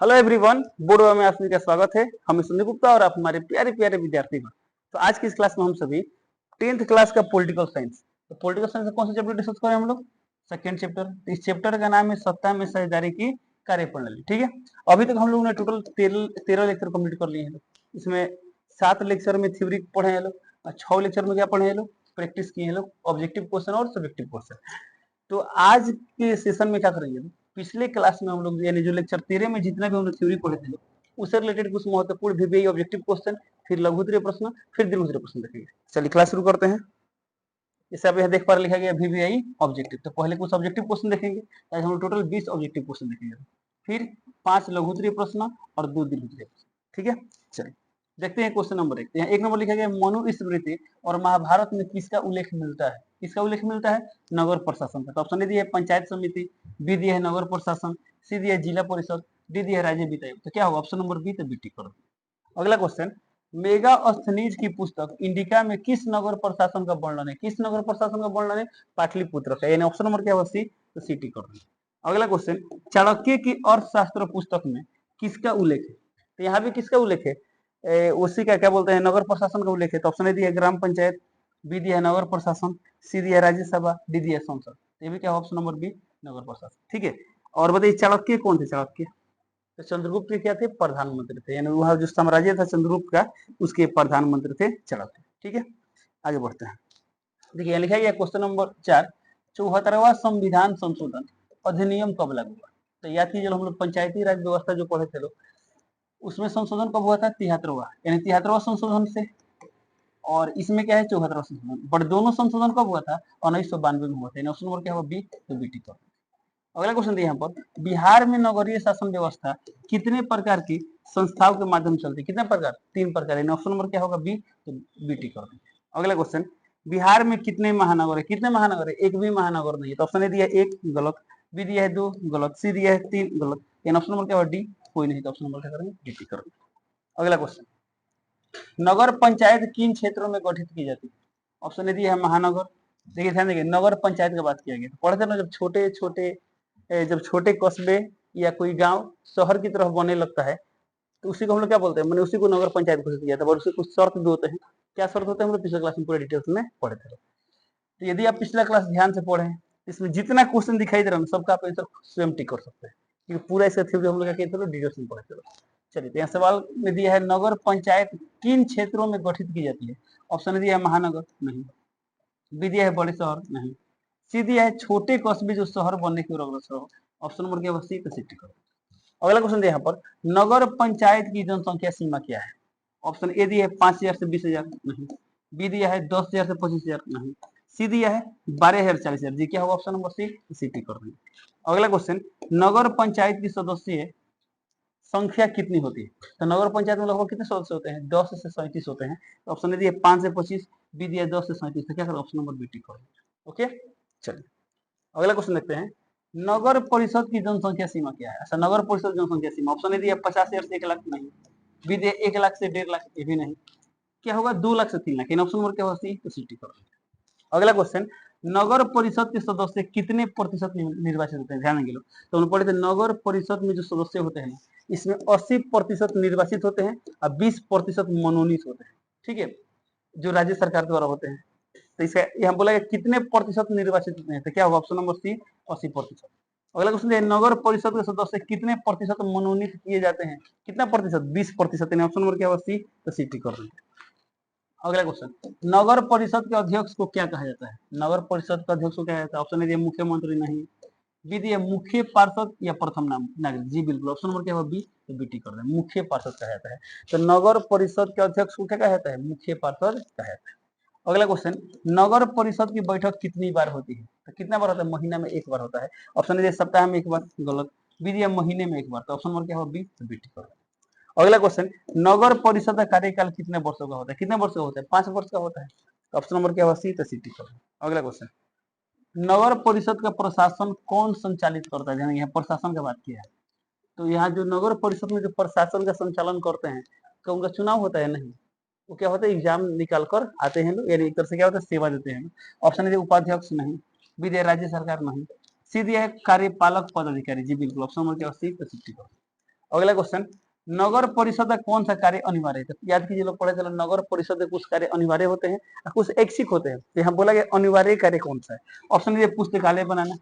Hello everyone, बोर्डवा में आप सभी का स्वागत है। हम संदीप गुप्ता और आप हमारे प्यारे प्यारे विद्यार्थीगण। तो आज की इस क्लास में हम सभी 10th क्लास का पॉलिटिकल साइंस, तो पॉलिटिकल साइंस का कौन सा चैप्टर डिस्कस करें हम लोग? Second chapter. इस चैप्टर का नाम है सत्ता में साझेदारी की कार्यप्रणाली। ठीक है, अभी तक हम लोगों ने टोटल 13 लेक्चर कंप्लीट कर लिए हैं। इसमें 7 लेक्चर में थ्योरी पढ़े हैं लोग और 6 लेक्चर में क्या पढ़े हैं लोग? प्रैक्टिस किए हैं लोग, ऑब्जेक्टिव क्वेश्चन और सब्जेक्टिव क्वेश्चन। तो आज के सेशन में क्या करेंगे? पिछले क्लास में हम लोग यानी जो लेक्चर 13 में जितना भी हम लोग थ्योरी पढ़े थे उससे रिलेटेड कुछ महत्वपूर्ण वीवीआई ऑब्जेक्टिव क्वेश्चन, फिर लघु उत्तरीय प्रश्न, फिर दीर्घ प्रश्न देखेंगे। चलिए क्लास शुरू करते हैं। जैसे आप यहाँ देख पा रहे लिखा गया वीवीआई ऑब्जेक्टिव। तो पहले कुछ ऑब्जेक्टिव क्वेश्चन देखेंगे, आज हम टोटल 20 ऑब्जेक्टिव क्वेश्चन देखेंगे, फिर 5 लघु उत्तरीय प्रश्न और 2 दीर्घ उत्तरीय प्रश्न। ठीक है, चलिए देखते हैं क्वेश्चन नंबर 1। यहाँ 1 नंबर लिखा गया मनुस्मृति और महाभारत में किसका उल्लेख मिलता है? किसका उल्लेख मिलता है? नगर प्रशासन का। तो ऑप्शन ए दिया है पंचायत समिति, बी दिया है नगर प्रशासन, सी दिया है जिला परिषद, डी दिया है राज्य वित्त आयोग। तो क्या होगा? ऑप्शन नंबर बी, तो बी टिक कर दो। अगला क्वेश्चन, मेगास्थनीज की पुस्तक इंडिका में किस नगर प्रशासन का वर्णन है? किस नगर प्रशासन का वर्णन है? पाटलिपुत्र का। यानी ऑप्शन नंबर क्या होगा? सी, तो सी टिक कर दो। अगला क्वेश्चन, चाणक्य की अर्थशास्त्र पुस्तक में किसका उल्लेख है? तो यहाँ भी किसका उल्लेख है? उसी का क्या बोलते हैं, नगर प्रशासन का उल्लेख है। तो ऑप्शन ए दिया है ग्राम पंचायत, बी दिया है नगर प्रशासन, सी दिया है राज्यसभा, डी दिया है संसद। ये भी क्या है? ऑप्शन नंबर बी, नगर प्रशासन। ठीक है, और बताइए चाणक्य कौन थे? चाणक्य तो चंद्रगुप्त के क्या थे? प्रधानमंत्री थे। यानी वह जो साम्राज्य था चंद्रगुप्त का, उसके प्रधानमंत्री थे चाणक्य। ठीक है, आगे बढ़ते हैं। देखिए लिखा गया क्वेश्चन नंबर 4, 74वां संविधान संशोधन अधिनियम कब लागू हुआ? तो याद कीजिए हम लोग पंचायती राज व्यवस्था जो पढ़े थे लोग, उसमें संशोधन कब हुआ था? 73वां, यानी 73वां संशोधन से। और इसमें क्या है? 74वां संशोधन। बट दोनों संशोधन कब हुआ था? 1992 में हुआ था। ऑप्शन नंबर क्या होगा? बी, तो बी टिक। अगला क्वेश्चन दिया यहाँ पर, बिहार में नगरीय शासन व्यवस्था कितने प्रकार की संस्थाओं के माध्यम से चलती है? कितने प्रकार? 3 प्रकार। ऑप्शन नंबर क्या होगा? बी, तो बी टिक कर देंगे। अगला क्वेश्चन, बिहार में कितने महानगर है? कितने महानगर है? एक भी महानगर नहीं है। तो ऑप्शन ए दिया है 1, गलत, बी दिया है 2, गलत, सी दिया है 3, गलत। यानी ऑप्शन नंबर क्या होगा? डी, कोई नहीं। तो ऑप्शन नंबर क्या करेंगे? डी टिक करेंगे। अगला क्वेश्चन, नगर पंचायत किन क्षेत्रों में गठित की जाती है? ऑप्शन ए दिया है महानगर। देखिए ध्यान देखिए, नगर पंचायत की बात किया गया। पढ़ते हैं ना, जब छोटे कस्बे या कोई गांव शहर की तरफ बनने लगता है तो उसी को हम लोग क्या बोलते हैं? मैंने उसी को नगर पंचायत घोषित किया था। और उसके कुछ शर्त भी होते हैं। क्या शर्त होते हैं? हम लोग पिछले क्लास में पूरे डिटेल्स में पढ़े थे। तो यदि आप पिछला क्लास ध्यान से पढ़े, इसमें जितना क्वेश्चन दिखाई दे रहा है सबका आप आंसर स्वयं टिक कर सकते हैं, क्योंकि पूरा इसका थ्योरी हम लोग क्या किए थे? डिटेल्स में पढ़े थे। चलिए, तो यहाँ सवाल में दिया है नगर पंचायत किन क्षेत्रों में गठित की जाती है? ऑप्शन दिया है महानगर, नहीं। बी दिया है बड़े शहर, नहीं। सी दिया है छोटे कस्बे जो शहर बनने की ओर अग्रसर हो। ऑप्शन नंबर क्या होगा? सी, तो सी टिक करो। अगला क्वेश्चन दिया यहाँ पर, नगर पंचायत की जनसंख्या सीमा क्या है? ऑप्शन ए दिया है 5,000 से 20,000, नहीं। बी दिया है 10,000 से 25,000, नहीं। सी दिया है 12,000 40,000, जी क्या होगा? ऑप्शन नंबर सी, सी टिक कर देंगे। अगला क्वेश्चन, नगर पंचायत की सदस्य संख्या कितनी होती है? तो नगर पंचायत में लगभग कितने सदस्य होते हैं? 10 से 37 होते हैं। तो ऑप्शन ए दिया 5 से 25, बी दिया 10 से 37। तो क्या करें? ऑप्शन नंबर बी टिक कर देंगे। ओके, चलिए अगला क्वेश्चन देखते हैं, नगर परिषद की जनसंख्या सीमा क्या है? अच्छा, नगर परिषद जनसंख्या सीमा ऑप्शन ए दिया 50,000 से 1 लाख, नहीं। बी दिया 1 लाख से 1.5 लाख, ये भी नहीं। क्या होगा? 2 लाख से 3 लाख। ऑप्शन नंबर क्या होगा? सी, तो सी टिक कर देंगे। अगला क्वेश्चन, नगर परिषद के सदस्य कितने प्रतिशत निर्वाचित होते हैं? ध्यान देंगे लोग। तो हम पढ़े थे नगर परिषद में जो सदस्य होते हैं इसमें 80% निर्वाचित होते हैं और 20% मनोनीत होते हैं। ठीक है, जो राज्य सरकार द्वारा होते हैं। तो इसका यहाँ बोला कितने प्रतिशत निर्वाचित होते हैं? तो क्या होगा? Option number C, 80%। अगला क्वेश्चन है, नगर परिषद के सदस्य कितने प्रतिशत मनोनीत किए जाते हैं? कितना प्रतिशत? 20%। ऑप्शन नंबर क्या होगा? सी, तो सी टिक कर देंगे। अगला क्वेश्चन, नगर परिषद के अध्यक्ष को क्या कहा जाता है? नगर परिषद के अध्यक्ष को क्या कहता है? ऑप्शन ए मुख्यमंत्री, नहीं। बी दिया मुख्य पार्षद या प्रथम नागरिक, जी बिल्कुल। ऑप्शन नंबर क्या होगा? बी, तो बी टिक कर दें। मुख्य पार्षद कहा जाता है। तो नगर परिषद के अध्यक्ष को क्या कहा जाता है? मुख्य पार्षद कहा जाता है। अगला क्वेश्चन, नगर परिषद की बैठक कितनी बार होती है? तो कितना बार होता है? महीना में 1 बार होता है। ऑप्शन ए सप्ताह में 1 बार, गलत। बी दिया महीने में 1 बार। तो ऑप्शन नंबर क्या होगा? बी, तो बी टिक कर दें। अगला क्वेश्चन, नगर परिषद का कार्यकाल कितने वर्षों का होता है? कितने वर्षों का होता है? 5 वर्ष का होता है। ऑप्शन नंबर क्या होगा? सी, तो सी टिक कर दें। अगला क्वेश्चन, नगर परिषद का प्रशासन कौन संचालित करता है? यहाँ प्रशासन की बात किया है। तो यहाँ जो नगर परिषद में जो प्रशासन का संचालन करते हैं, तो उनका चुनाव होता है? नहीं। वो क्या होता है? एग्जाम निकाल कर आते हैं लोग, यानी एक तरह से क्या होता है? सेवा देते हैं। ऑप्शन ए उपाध्यक्ष, नहीं। बी दिया राज्य सरकार, नहीं। सी दिया है कार्यपालक पदाधिकारी, जी बिल्कुल। ऑप्शन नंबर क्या होगा? सी, तो सी टिक कर दें। अगला क्वेश्चन, नगर परिषद का कौन सा कार्य अनिवार्य है? तो याद कीजिए, लोग पढ़े चलो, नगर परिषद के कुछ कार्य अनिवार्य होते हैं और कुछ ऐच्छिक होते हैं। तो यहाँ बोला गया अनिवार्य कार्य कौन सा है? ऑप्शन ये पुस्तकालय बनाना,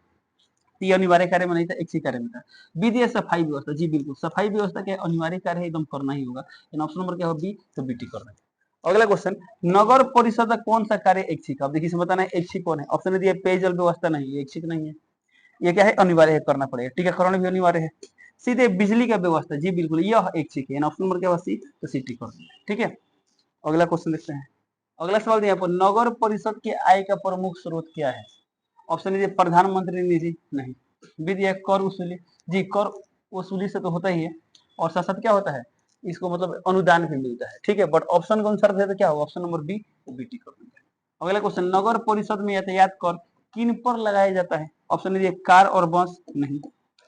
ये अनिवार्य कार्य में नहीं था, ऐच्छिक कार्य में था। विधि सफाई व्यवस्था, जी बिल्कुल, सफाई व्यवस्था के अनिवार्य कार्य है, एकदम करना ही होगा। ऑप्शन नंबर क्या हो, बी, तो बीटी करना है। अगला क्वेश्चन, नगर परिषद का कौन सा कार्य ऐच्छिक? अब देखिए बताना है ऐच्छिक कौन है। ऑप्शन दिया पेयजल व्यवस्था, नहीं, ये ऐच्छिक नहीं है। ये क्या है, अनिवार्य है, करना पड़ेगा। टीकाकरण भी अनिवार्य है। सीधे बिजली का व्यवस्था, जी बिल्कुल, यह ऐच्छिक है। ऑप्शन नंबर क्या हुआ, सी, तो सी टिक कर देंगे। ठीक है, अगला क्वेश्चन देखते हैं। अगला सवाल दिया पर नगर परिषद की आय का प्रमुख स्रोत क्या है? ऑप्शन ए प्रधानमंत्री निधि, नहीं। बी दिया कर वसूली, जी कर वसूली से तो होता ही है, और साथ साथ क्या होता है, इसको मतलब अनुदान भी मिलता है। ठीक है, बट ऑप्शन के अनुसार है तो क्या होगा, option number B, B T कर देंगे। अगला क्वेश्चन, नगर परिषद में यातायात कर किन पर लगाया जाता है? ऑप्शन ए कार और बस, नहीं।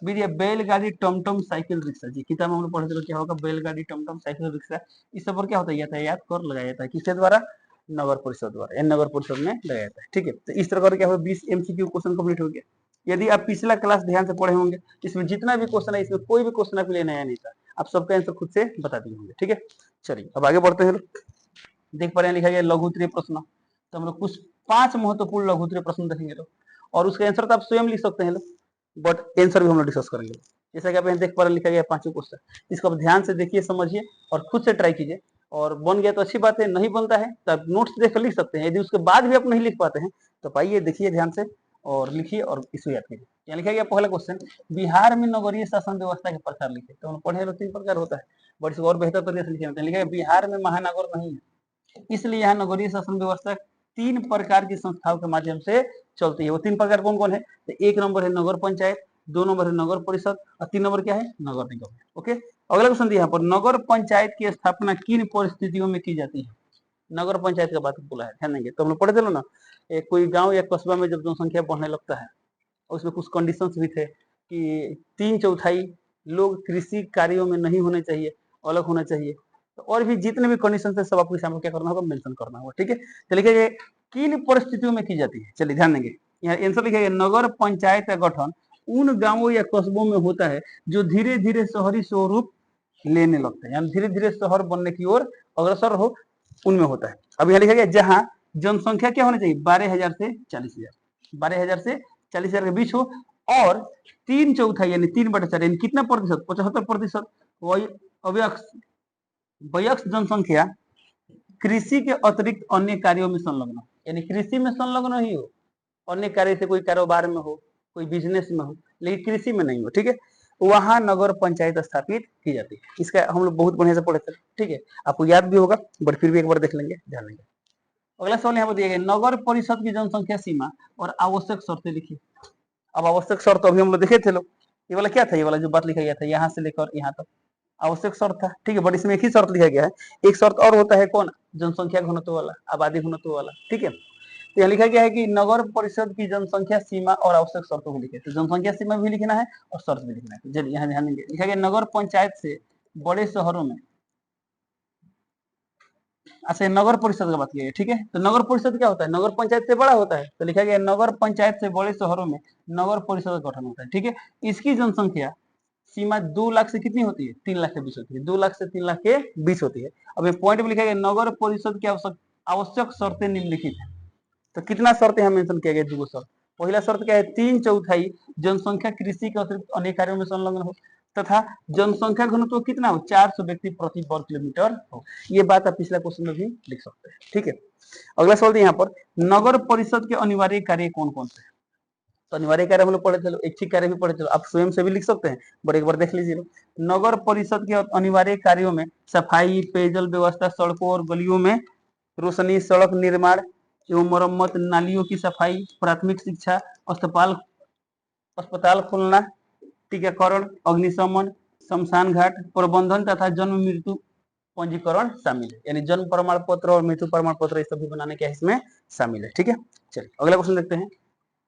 बी दिया बैलगाड़ी, टमटम, साइकिल, रिक्शा, जी किताब में हम लोग पढ़े थे, क्या होगा, बैलगाड़ी, टमटम, साइकिल, रिक्शा, इस सब पर क्या होता है, यातायात कर लगाया जाता है। किसके द्वारा? नगर परिषद द्वारा, नगर परिषद में लगाया जाता है। ठीक है, तो इस तरह क्या होगा, 20 एमसीक्यू क्वेश्चन कंप्लीट हो गया। यदि आप पिछला क्लास ध्यान से पढ़े होंगे, इसमें जितना भी क्वेश्चन है, इसमें कोई भी क्वेश्चन आपके लिए नया नहीं था, आप सबका आंसर खुद से बता दिए होंगे। ठीक है, चलिए अब आगे बढ़ते हैं। देख पा रहे हैं लिखा गया लघु उत्तरीय प्रश्न, तो हम लोग कुछ 5 महत्वपूर्ण लघु उत्तरीय प्रश्न देखेंगे लोग, और उसका आंसर तो आप स्वयं लिख सकते हैं लोग, बट आंसर भी हम लोग डिस्कस करेंगे। जैसा कि आप देख पा रहे हैं लिखा गया 5 क्वेश्चन, इसको आप ध्यान से देखिए, समझिए और खुद से ट्राई कीजिए, और बन गया तो अच्छी बात है, नहीं बनता है तो आप नोट्स देखकर लिख सकते हैं। यदि उसके बाद भी आप नहीं लिख पाते हैं तो पाइए, देखिए ध्यान से और लिखिए और इसको याद कीजिए। यहाँ लिखा गया पहला क्वेश्चन, बिहार में नगरीय शासन व्यवस्था के प्रकार लिखे। तो हम पढ़े 3 प्रकार होता है, बट इसको और बेहतर तरीके से लिखे। लिखा है बिहार में महानगर नहीं है, इसलिए यहाँ नगरीय शासन व्यवस्था 3 प्रकार की संस्थाओं के माध्यम से चलती है। वो 3 प्रकार कौन कौन है? तो 1 नंबर है नगर पंचायत, 2 नंबर है नगर परिषद, और 3 नंबर क्या है, नगर निगम। ओके, अगला क्वेश्चन यहाँ पर, नगर पंचायत की स्थापना किन परिस्थितियों में की जाती है? नगर पंचायत का बात बोला है, ध्यान देंगे। तो हम लोग पढ़े थे ना, कोई गांव या कस्बा में जब जनसंख्या बढ़ने लगता है, और उसमें कुछ कंडीशंस भी थे कि 3/4 लोग कृषि कार्यों में नहीं होने चाहिए, अलग होना चाहिए, तो और भी जितने भी कंडीशन है सब आपको सामने क्या करना होगा, मेंशन करना होगा। ठीक है, तो लिखिए किन परिस्थितियों में की जाती है। चलिए ध्यान देंगे, यहाँ आंसर लिखिएगा, नगर पंचायत का गठन उन गांवों या कस्बों में होता है जो धीरे धीरे शहरी स्वरूप लेने लगते हैं, यानी धीरे धीरे शहर बनने की ओर अग्रसर हो, उनमें होता है। अब यहाँ लिखा गया जहां जनसंख्या क्या होनी चाहिए, 12,000 से 40,000, 12,000 से 40,000 के बीच हो, और 3/4 यानी 3/4 यानी कितना प्रतिशत, 75% वयस्क जनसंख्या कृषि के अतिरिक्त अन्य कार्यों में संलग्न, यानी कृषि में संलग्न ही हो, अन्य कार्य से कोई कारोबार में हो, कोई बिजनेस में हो, लेकिन कृषि में नहीं हो। ठीक है, वहां नगर पंचायत स्थापित की जाती है। इसका हम लोग बहुत बढ़िया से पढ़े थे। ठीक है, आपको याद भी होगा, बट फिर भी एक बार देख लेंगे, ध्यान देंगे। अगला सवाल यहाँ पर दिया गया, नगर परिषद की जनसंख्या सीमा और आवश्यक शर्तें लिखिए। अब आवश्यक शर्त अभी हम लोग देखे थे लोग, ये वाला क्या था, ये वाला जो बात लिखा गया था यहाँ से लेकर यहाँ तक आवश्यक शर्त था। ठीक है, बट इसमें एक ही शर्त लिखा गया है, एक शर्त और होता है, कौन, जनसंख्या घनत्व वाला, आबादी घनत्व वाला। ठीक है, तो यहाँ लिखा गया है कि नगर परिषद की जनसंख्या सीमा और आवश्यक शर्तों को लिखे, तो जनसंख्या सीमा भी लिखना है और शर्त भी लिखना है। चलिए यहाँ ध्यान देंगे, लिखा गया नगर पंचायत से बड़े शहरों में, अच्छा नगर परिषद की बात की है। ठीक है, तो नगर परिषद क्या होता है, नगर पंचायत से बड़ा होता है, तो लिखा गया नगर पंचायत से बड़े शहरों में नगर परिषद का गठन होता है। ठीक है, इसकी जनसंख्या सीमा 2 लाख से कितनी होती है, 3 लाख के बीच होती है, 2 लाख से 3 लाख के बीच होती है। अब ये पॉइंट में लिखा गया नगर परिषद की आवश्यक शर्तें निम्नलिखित है। तो कितना शर्त यहाँ मेंशन किया गया, 2 शर्त। पहला शर्त क्या है, 3/4 जनसंख्या कृषि के अतिरिक्त अन्य कार्यों में संलग्न हो, तथा जनसंख्या घनत्व कितना हो, 400 व्यक्ति प्रति वर्ग किलोमीटर हो। ये बात आप पिछला क्वेश्चन में भी लिख सकते हैं। ठीक है, अगला सवाल यहाँ पर, नगर परिषद के अनिवार्य कार्य कौन कौन से हैं? तो अनिवार्य कार्य हम लोग पढ़े थे, ऐच्छिक कार्य भी पढ़े थे, आप स्वयं से भी लिख सकते हैं, बट एक बार देख लीजिए। नगर परिषद के अनिवार्य कार्यों में सफाई, पेयजल व्यवस्था, सड़कों और गलियों में रोशनी, सड़क निर्माण एवं मरम्मत, नालियों की सफाई, प्राथमिक शिक्षा, अस्पताल खोलना, टीकाकरण, अग्निशमन, शमशान घाट प्रबंधन तथा जन्म मृत्यु पंजीकरण शामिल है, यानी जन्म प्रमाण पत्र और मृत्यु प्रमाण पत्र ये सभी बनाने के इसमें शामिल है। ठीक है, चलिए अगला क्वेश्चन देखते हैं,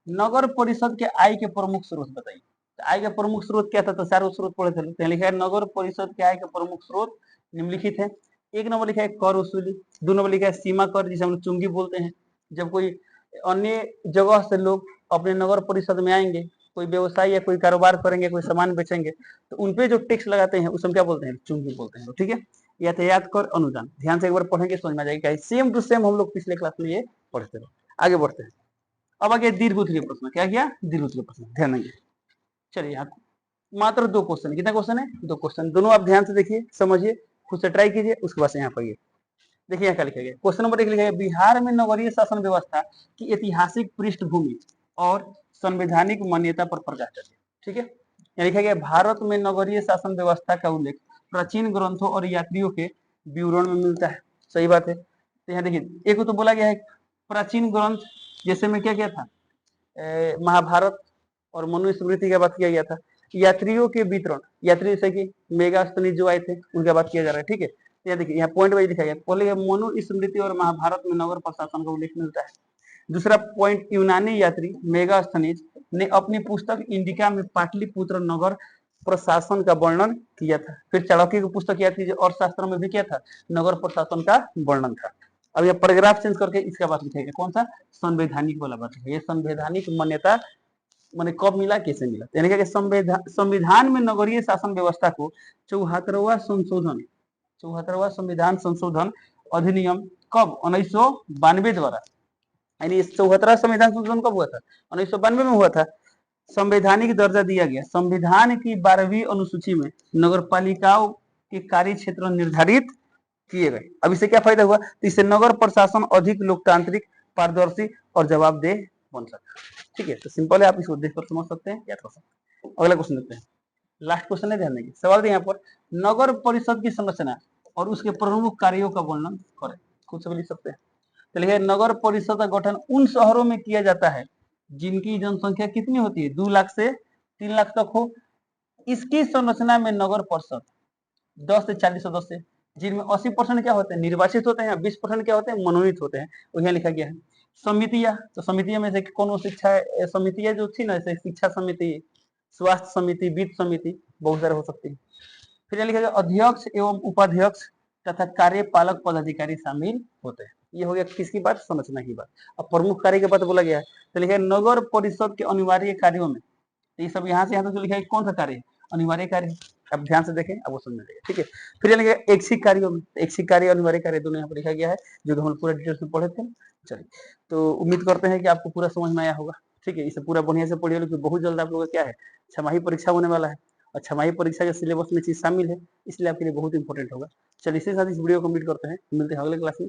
नगर परिषद के आय के प्रमुख स्रोत बताइए। तो आय का प्रमुख स्रोत क्या था, तो 4 स्रोत पढ़े थे, तो लिखा है नगर परिषद के आय के प्रमुख स्रोत निम्नलिखित है। 1 नंबर लिखा है कर वसूली, 2 नंबर लिखा है सीमा कर, जिसे हम लोग चुंगी बोलते हैं, जब कोई अन्य जगह से लोग अपने नगर परिषद में आएंगे कोई व्यवसाय या कोई कारोबार करेंगे, कोई सामान बेचेंगे, तो उनपे जो टैक्स लगाते हैं उसमें क्या बोलते हैं, चूंकि बोलते हैं, ठीक है। यातायात कर अनुदान, ध्यान से एक बार पढ़ेंगे समझ में आ जाएगा, सेम टू सेम हम लोग पिछले क्लास में ये पढ़ते रहो। आगे बढ़ते हैं। अब आगे दीर्घ उत्तरीय प्रश्न, क्या किया, दीर्घ उत्तरीय प्रश्न, ध्यान देंगे। चलिए यहाँ मात्र 2 क्वेश्चन, कितना क्वेश्चन है, 2 क्वेश्चन, दोनों आप ध्यान से देखिए, समझिए, खुद से ट्राई कीजिए, उसके बाद से यहाँ पढ़िए। देखिए यहाँ क्या लिखा गया, क्वेश्चन नंबर 1 लिखा गया, बिहार में नगरीय शासन व्यवस्था की ऐतिहासिक पृष्ठभूमि और संवैधानिक मान्यता पर प्रकाश डालिए, ठीक है। यहाँ लिखा गया, भारत में नगरीय शासन व्यवस्था का उल्लेख प्राचीन ग्रंथों और यात्रियों के विवरण में मिलता है, सही बात है। तो यहाँ देखिए, एक तो बोला गया है प्राचीन ग्रंथ, जैसे में क्या क्या था, महाभारत और मनुस्मृति की बात किया गया था। यात्रियों के वितरण, यात्री जैसे कि मेगास्थनीज जो आए थे उनका बात किया जा रहा है, ठीक है। यहाँ देखिए, यहाँ पॉइंट वाइज लिखा गया, पहले मनुस्मृति और महाभारत में नगर प्रशासन का उल्लेख मिलता है। दूसरा पॉइंट, यूनानी यात्री मेगास्थनीज ने अपनी पुस्तक इंडिका में पाटलिपुत्र नगर प्रशासन का वर्णन किया था। फिर चाणक्य की पुस्तक क्या थी, अर्थशास्त्र में भी क्या था, नगर प्रशासन का वर्णन था। अब यह पैराग्राफ चेंज करके इसका बात लिखेगा, कौन सा, संवैधानिक वाला बात है। ये संवैधानिक मान्यता मैंने कब मिला, कैसे मिला, यानी कि संविधान में नगरीय शासन व्यवस्था को 74वां संविधान संशोधन अधिनियम कब 1992 द्वारा, यानी 74वां संविधान संशोधन कब हुआ था, 1992 में हुआ था। संवैधानिक दर्जा दिया गया, संविधान की 12वीं अनुसूची में नगर पालिकाओं के कार्य क्षेत्र निर्धारित किए गए। अब इससे क्या फायदा हुआ, तो इससे नगर प्रशासन अधिक लोकतांत्रिक, पारदर्शी और जवाबदेह बन सकता है, ठीक है। तो सिंपल है, आप इस उद्देश्य पर समझ सकते हैं, याद कर सकते हैं। अगला क्वेश्चन देखते हैं, लास्ट क्वेश्चन है, ध्यान देंगे। सवाल यहाँ पर, नगर परिषद की संरचना और उसके प्रमुख कार्यों का वर्णन करें, खुद से भी लिख सकते हैं। चलिए, नगर परिषद का गठन उन शहरों में किया जाता है जिनकी जनसंख्या कितनी होती है, 2 लाख से 3 लाख तक हो। इसकी संरचना में नगर परिषद 10 से 40 सदस्य, जिनमें 80% क्या होते हैं, निर्वाचित होते हैं, 20% क्या होते हैं, मनोनीत होते हैं, वो यहाँ लिखा गया है। समितियां, तो समितियों में से कौन शिक्षा समितियां जो थी ना, जैसे शिक्षा समिति, स्वास्थ्य समिति, वित्त समिति, बहुत सारे हो सकती है। फिर यहाँ लिखा गया, अध्यक्ष एवं उपाध्यक्ष तथा कार्यपालक पदाधिकारी शामिल होते हैं। ये हो गया किसकी बात, संरचना की बात। अब प्रमुख कार्य की बात बोला गया है, तो लिखा है नगर परिषद के अनिवार्य कार्यों में, ये सब यहाँ से यहाँ तक लिखा है, कौन सा कार्य है, अनिवार्य कार्य। अब ध्यान से देखें, अब वो समझ में आएगा, ठीक है। फिर लिखा गया ऐच्छिक कार्यों में, ऐच्छिक कार्य अनिवार्य कार्य दोनों यहाँ पर लिखा गया है, जो हम पूरा डिटेल्स में पढ़े थे। चलिए, तो उम्मीद करते हैं कि आपको पूरा समझ में आया होगा, ठीक है। इसे पूरा बढ़िया से पढ़िए, क्योंकि बहुत जल्द आप लोगों का क्या है, छमाही परीक्षा होने वाला है, और छमाही परीक्षा के सिलेबस में चीज शामिल है, इसलिए आपके लिए बहुत इंपॉर्टेंट होगा। चलिए, इसी के साथ इस वीडियो को कंप्लीट करते हैं, मिलते हैं अगले क्लास में।